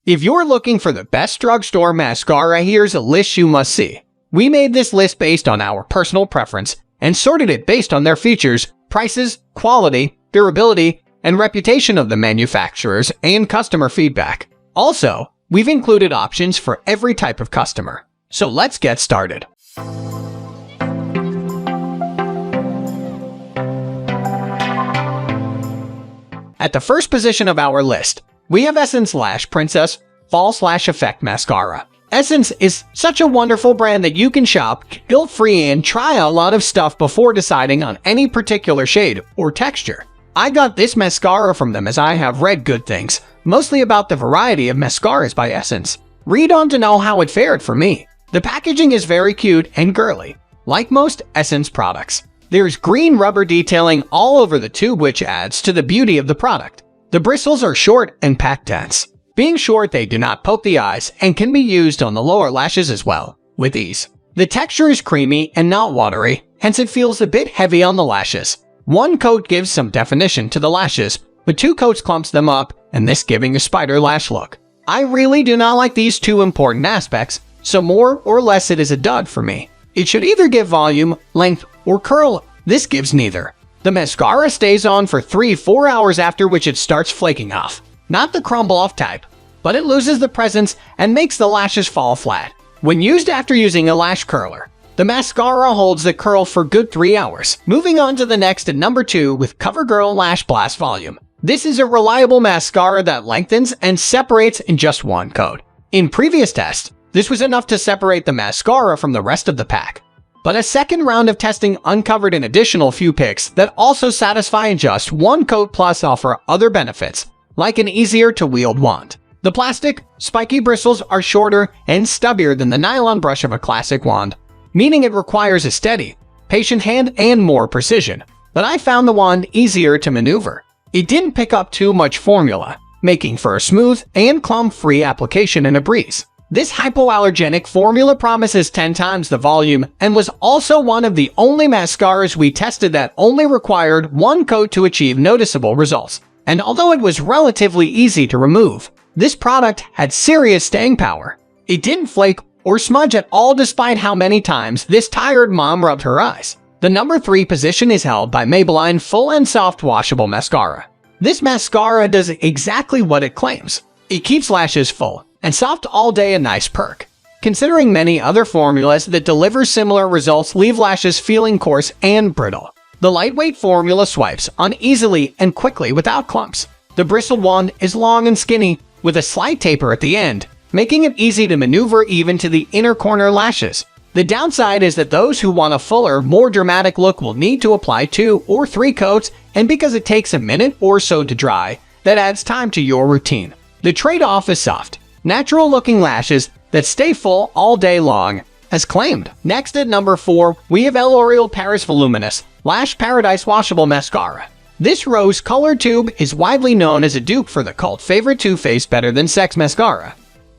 If you're looking for the best drugstore mascara, here's a list you must see. We made this list based on our personal preference and sorted it based on their features, prices, quality, durability, and reputation of the manufacturers and customer feedback. Also, we've included options for every type of customer. So let's get started. At the first position of our list, we have Essence Lash Princess False Lash Effect Mascara. Essence is such a wonderful brand that you can shop guilt-free and try a lot of stuff before deciding on any particular shade or texture. I got this mascara from them as I have read good things, mostly about the variety of mascaras by Essence. Read on to know how it fared for me. The packaging is very cute and girly, like most Essence products. There's green rubber detailing all over the tube, which adds to the beauty of the product. The bristles are short and pack dense. Being short, they do not poke the eyes and can be used on the lower lashes as well, with ease. The texture is creamy and not watery, hence it feels a bit heavy on the lashes. One coat gives some definition to the lashes, but 2 coats clumps them up, and this giving a spider lash look. I really do not like these 2 important aspects, so more or less it is a dud for me. It should either give volume, length, or curl. This gives neither. The mascara stays on for 3-4 hours, after which it starts flaking off. Not the crumble off type, but it loses the presence and makes the lashes fall flat. When used after using a lash curler, the mascara holds the curl for good 3 hours. Moving on to the next at number 2 with Covergirl Lash Blast Volume. This is a reliable mascara that lengthens and separates in just 1 coat. In previous tests, this was enough to separate the mascara from the rest of the pack. But a second round of testing uncovered an additional few picks that also satisfy in just 1 coat plus offer other benefits, like an easier to wield wand. The plastic, spiky bristles are shorter and stubbier than the nylon brush of a classic wand, meaning it requires a steady, patient hand and more precision. But I found the wand easier to maneuver. It didn't pick up too much formula, making for a smooth and clump-free application in a breeze. This hypoallergenic formula promises 10 times the volume and was also one of the only mascaras we tested that only required 1 coat to achieve noticeable results. And although it was relatively easy to remove, this product had serious staying power. It didn't flake or smudge at all, despite how many times this tired mom rubbed her eyes. The number 3 position is held by Maybelline Full and Soft Washable Mascara. This mascara does exactly what it claims. It keeps lashes full and soft all day, a nice perk, considering many other formulas that deliver similar results leave lashes feeling coarse and brittle. The lightweight formula swipes on easily and quickly without clumps. The bristle wand is long and skinny, with a slight taper at the end, making it easy to maneuver even to the inner corner lashes. The downside is that those who want a fuller, more dramatic look will need to apply 2 or 3 coats, and because it takes a minute or so to dry, that adds time to your routine. The trade-off is soft, natural-looking lashes that stay full all day long, as claimed. Next at number 4, we have L'Oreal Paris Voluminous Lash Paradise Washable Mascara. This rose-colored tube is widely known as a dupe for the cult favorite Too Faced Better Than Sex mascara.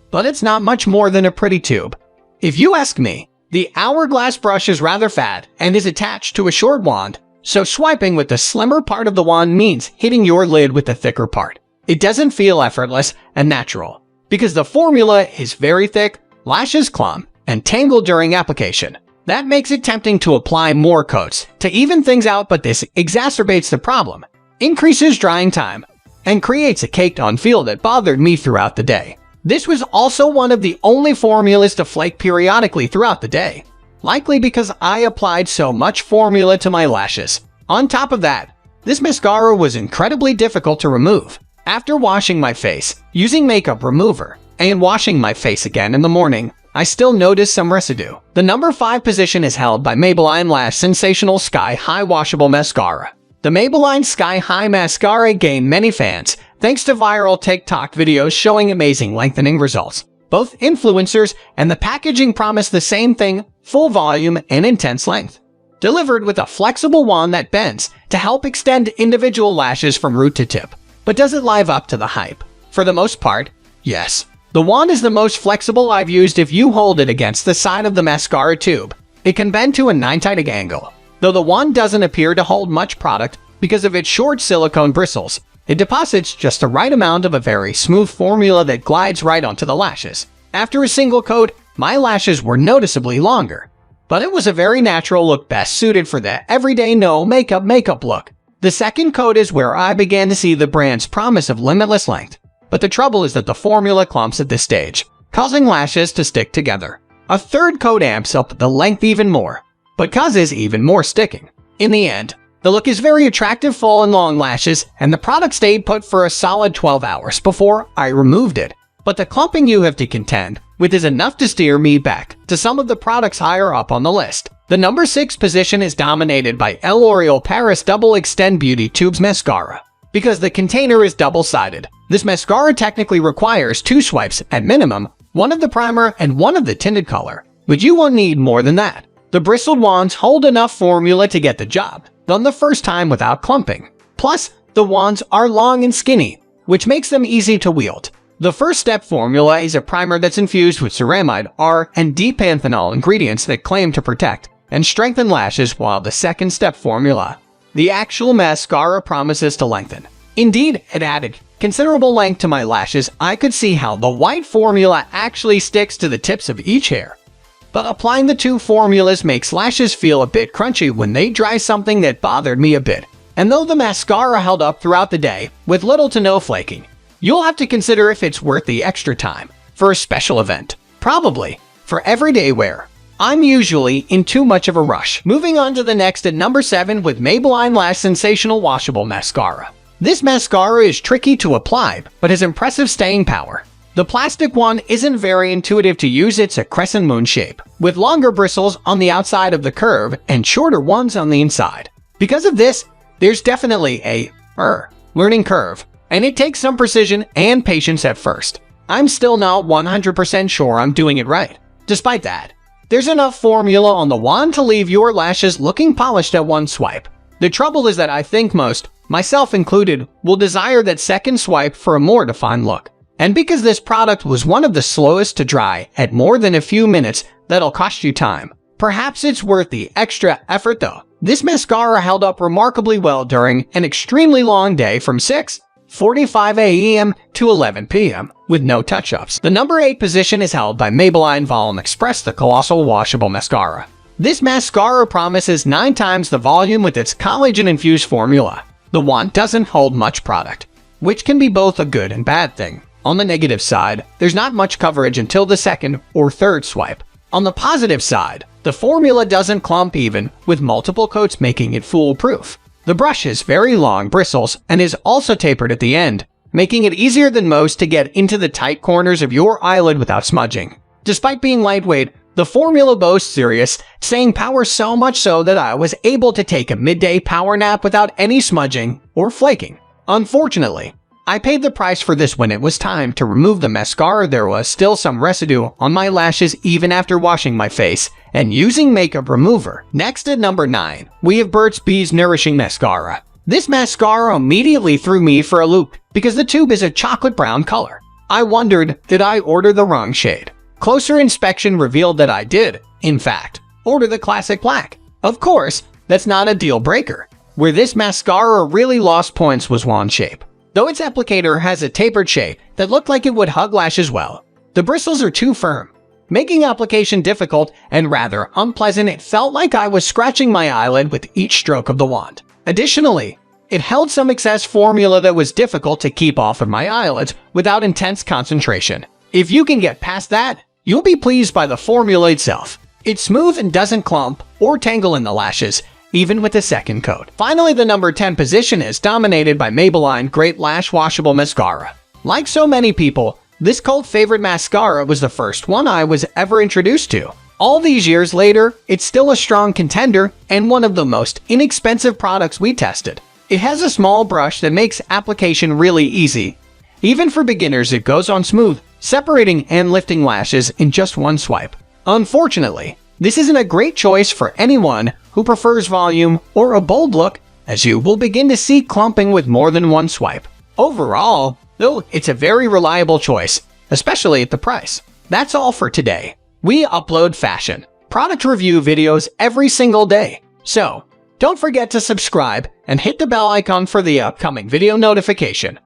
But it's not much more than a pretty tube. If you ask me, the hourglass brush is rather fat and is attached to a short wand, so swiping with the slimmer part of the wand means hitting your lid with the thicker part. It doesn't feel effortless and natural, because the formula is very thick, lashes clump, and tangle during application. That makes it tempting to apply more coats to even things out, but this exacerbates the problem, increases drying time, and creates a caked-on feel that bothered me throughout the day. This was also one of the only formulas to flake periodically throughout the day, likely because I applied so much formula to my lashes. On top of that, this mascara was incredibly difficult to remove. After washing my face, using makeup remover, and washing my face again in the morning, I still noticed some residue. The number 5 position is held by Maybelline Lash Sensational Sky High Washable Mascara. The Maybelline Sky High Mascara gained many fans thanks to viral TikTok videos showing amazing lengthening results. Both influencers and the packaging promise the same thing: full volume and intense length, delivered with a flexible wand that bends to help extend individual lashes from root to tip. But does it live up to the hype? For the most part, yes. The wand is the most flexible I've used. If you hold it against the side of the mascara tube, it can bend to a 90° angle. Though the wand doesn't appear to hold much product because of its short silicone bristles, It deposits just the right amount of a very smooth formula that glides right onto the lashes. After a single coat, my lashes were noticeably longer, but it was a very natural look best suited for the everyday no makeup look. The second coat is where I began to see the brand's promise of limitless length, but the trouble is that the formula clumps at this stage, causing lashes to stick together. A third coat amps up the length even more, but causes even more sticking. In the end, the look is very attractive, full and long lashes, and the product stayed put for a solid 12 hours before I removed it. But the clumping you have to contend with is enough to steer me back to some of the products higher up on the list. The number 6 position is dominated by L'Oreal Paris Double Extend Beauty Tubes Mascara. Because the container is double-sided, this mascara technically requires 2 swipes at minimum, one of the primer and one of the tinted color. But you won't need more than that. The bristled wands hold enough formula to get the job done the first time without clumping. Plus, the wands are long and skinny, which makes them easy to wield. The first step formula is a primer that's infused with ceramide R and D-panthenol ingredients that claim to protect and strengthen lashes, while the second step formula, the actual mascara, promises to lengthen. Indeed, it added considerable length to my lashes. I could see how the white formula actually sticks to the tips of each hair. But applying the 2 formulas makes lashes feel a bit crunchy when they dry, something that bothered me a bit. And though the mascara held up throughout the day with little to no flaking, you'll have to consider if it's worth the extra time. For a special event, probably. For everyday wear, I'm usually in too much of a rush. Moving on to the next at number 7 with Maybelline Lash Sensational Washable Mascara. This mascara is tricky to apply, but has impressive staying power. The plastic one isn't very intuitive to use. It's a crescent moon shape, with longer bristles on the outside of the curve and shorter ones on the inside. Because of this, there's definitely a learning curve, and it takes some precision and patience at first. I'm still not 100% sure I'm doing it right. Despite that, there's enough formula on the wand to leave your lashes looking polished at one swipe. The trouble is that I think most, myself included, will desire that second swipe for a more defined look. And because this product was one of the slowest to dry at more than a few minutes, that'll cost you time. Perhaps it's worth the extra effort though. This mascara held up remarkably well during an extremely long day from 6:45 a.m. to 11 p.m. with no touch-ups. The number 8 position is held by Maybelline Volum Express, the Colossal Washable Mascara. This mascara promises 9 times the volume with its collagen-infused formula. The wand doesn't hold much product, which can be both a good and bad thing. On the negative side, there's not much coverage until the second or third swipe. On the positive side, the formula doesn't clump even with multiple coats, making it foolproof. The brush has very long bristles and is also tapered at the end, making it easier than most to get into the tight corners of your eyelid without smudging. Despite being lightweight, the formula boasts serious staying power, so much so that I was able to take a midday power nap without any smudging or flaking. Unfortunately, I paid the price for this when it was time to remove the mascara. There was still some residue on my lashes even after washing my face and using makeup remover. Next at number 9, we have BURT'S Nourishing Mascara. This mascara immediately threw me for a loop because the tube is a chocolate brown color. I wondered, did I order the wrong shade? Closer inspection revealed that I did, in fact, order the classic black. Of course, that's not a deal breaker. Where this mascara really lost points was wand shape. Though its applicator has a tapered shape that looked like it would hug lashes well, the bristles are too firm, making application difficult and rather unpleasant. It felt like I was scratching my eyelid with each stroke of the wand. Additionally, it held some excess formula that was difficult to keep off of my eyelids without intense concentration. If you can get past that, you'll be pleased by the formula itself. It's smooth and doesn't clump or tangle in the lashes, even with the second coat. Finally, the number 10 position is dominated by Maybelline Great Lash Washable Mascara. Like so many people, this cult favorite mascara was the first one I was ever introduced to. All these years later, it's still a strong contender and one of the most inexpensive products we tested. It has a small brush that makes application really easy. Even for beginners, it goes on smooth, separating and lifting lashes in just one swipe. Unfortunately, this isn't a great choice for anyone who prefers volume or a bold look, as you will begin to see clumping with more than one swipe. Overall, though, it's a very reliable choice, especially at the price. That's all for today. We upload fashion, product review videos every single day. So, Don't forget to subscribe and hit the bell icon for the upcoming video notification.